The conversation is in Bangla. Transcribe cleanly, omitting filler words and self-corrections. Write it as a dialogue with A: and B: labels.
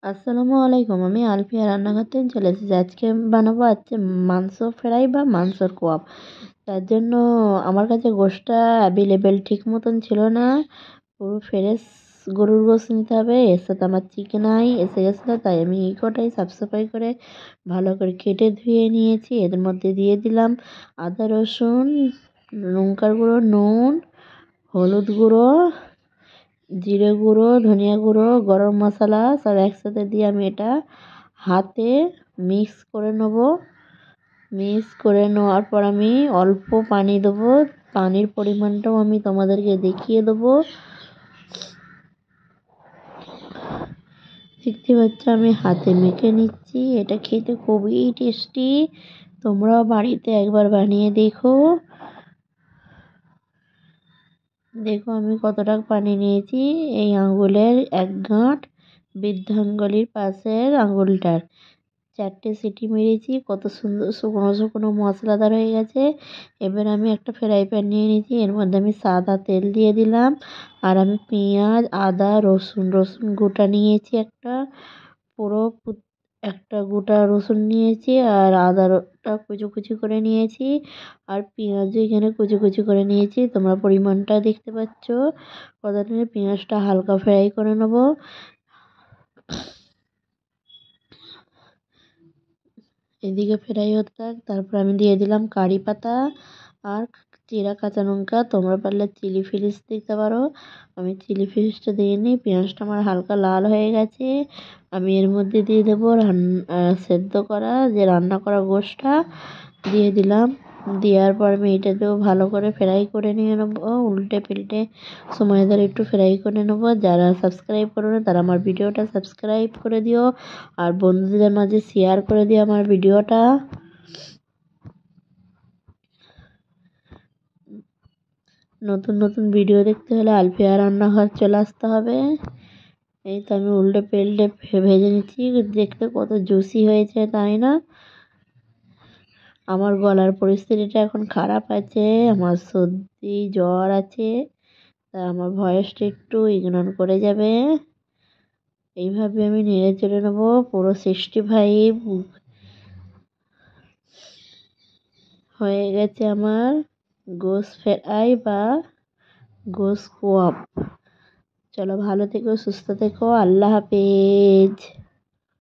A: আসসালামু আলাইকুম। আমি আলফিয়া রান্নাঘর থেকে চলে এসেছি। আজকে বানাবো মাংস ফ্রাই বা মাংসর কোয়াব। তার জন্য আমার কাছে গোশটা অ্যাভেলেবেল ঠিক মতন ছিল না। পুরো ফ্রেশ গরুর গোশত নিতে হবে। এর সাথে আমার চিকেনাই এসে গেছিলো, তাই আমি এই কটাই সাফ সাফাই করে ভালো করে কেটে ধুয়ে নিয়েছি। এর মধ্যে দিয়ে দিলাম আদা রসুন, লঙ্কার গুঁড়ো, নুন, হলুদ গুঁড়ো, জিরে গুঁড়ো, ধনিয়া গুঁড়ো, গরম মশলা সব একসাথে দিয়ে আমি এটা হাতে মিক্স করে নেব। মিক্স করে নেওয়ার পর আমি অল্প পানি দেবো। পানির পরিমাণটাও আমি তোমাদেরকে দেখিয়ে দেবো। দেখতে পাচ্ছ আমি হাতে মেখে নিচ্ছি। এটা খেতে খুবই টেস্টি। তোমরাও বাড়িতে একবার বানিয়ে দেখো। দেখো আমি কতটা পানি নিয়েছি। এই আঙ্গুলের এক গাঁট, বৃদ্ধাঙ্গুলির পাশের আঙ্গুলটার 4টে সিটি মেরেছি। কত সুন্দর শুকনো শুকনো মশলাদার হয়ে গেছে। এবার আমি একটা ফ্রাই প্যান নিয়ে নিয়েছি। এর মধ্যে আমি সাদা তেল দিয়ে দিলাম। আর আমি পেঁয়াজ, আদা, রসুন গোটা নিয়েছি একটা। পুরো একটা গোটা রসুন নিয়েছি, আর আদাটা কুচি কুচি করে নিয়েছি, আর পেঁয়াজও এখানে কুচি কুচি করে নিয়েছি। তোমরা পরিমাণটা দেখতে পাচ্ছ কতটা। পেঁয়াজটা হালকা ফ্রাই করে নেব। এদিকে ফ্রাই হতে থাক। তারপর আমি দিয়ে দিলাম কারি পাতা আর চিরা কাঁচা লঙ্কা। তোমরা পারলে চিলি ফ্লেক্স দিতে পারো। আমি চিলি ফ্লেক্সটা দিইনি। পেঁয়াজটা আমার হালকা লাল হয়ে গেছে। আমি এর মধ্যে দিয়ে দেবো সেদ্ধ করা রান্না করা গোশটা দিয়ে দিলাম। দেওয়ার পর আমি এটাতেও ভালো করে ফ্রাই করে নিয়ে নেবো। উল্টে পিল্টে সময় ধরে একটু ফ্রাই করে নেবো। যারা সাবস্ক্রাইব করো না তারা আমার ভিডিওটা সাবস্ক্রাইব করে দিও, আর বন্ধুদের মাঝে শেয়ার করে দিও আমার ভিডিওটা। নতুন নতুন ভিডিও দেখতে হলে আলফিয়া রান্নাঘর চলে আসতে হবে। এই তো আমি উল্টে পাল্টে ভেজে নিচ্ছি। দেখতে কত জুসি হয়েছে, তাই না? আমার গলার পরিস্থিতিটা এখন খারাপ আছে। আমার সর্দি জ্বর আছে, তাই আমার ভয়েসটা একটু ইগনোর করে যাবে। এইভাবে আমি নেড়ে চেড়ে নেবো। পুরো 65 হয়ে গেছে আমার গোশ ফ্রাই বা গোশ কোয়াব। চলো ভালো থেকো, সুস্থ থেকো, আল্লাহ হাফেজ।